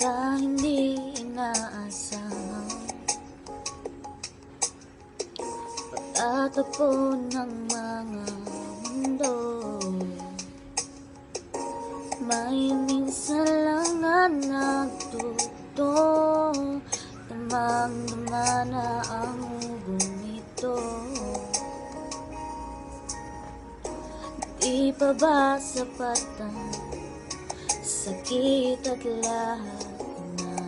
sa hindi inaasahan, pagtatagpo ng mga mundo. May minsan lang na nagtuturo, damang-dama na ang ugong ito. Di pa ba sapat ang sakit at lahat na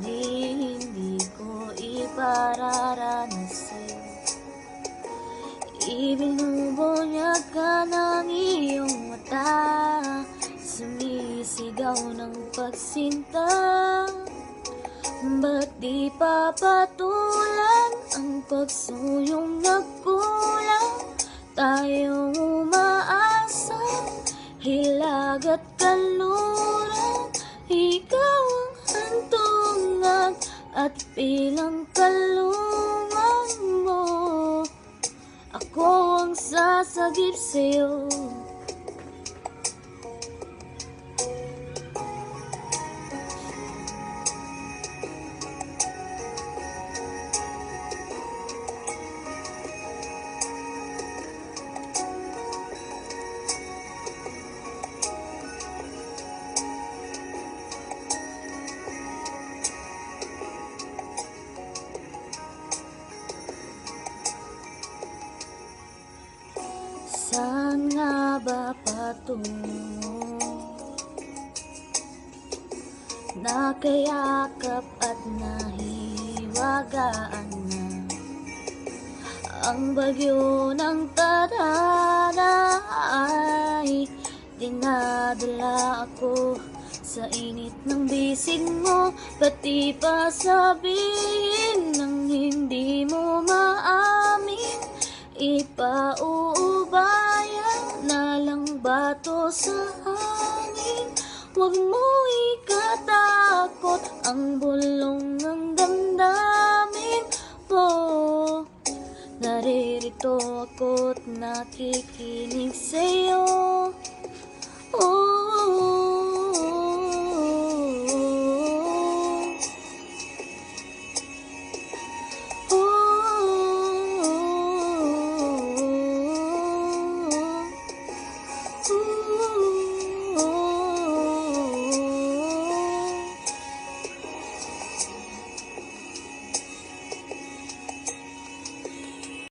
hindi ko ipararanasin? Ibinubunyag ka ng iyong mata, sumisigaw ng pagsinta. Ba't di papatulan ang pagsuyong nagkulang? Tayong umaasa, hilag at kaluran. Ikaw ang hantungan at bilang kalungan mo, ako ang sasagip sa'yo. Saan nga ba patungo? Nakayakap at nahiwagaan na ang bagyo ng tadhana ay dinadala ako sa init ng bisig mo. Pati pa sabihin ng hindi mo maamin, ipauubayan na lang bato sa hangin. Huwag mo ikatakot ang bulong ng damdamin mo. Naririto ako't nakikinig sa'yo. Ooh.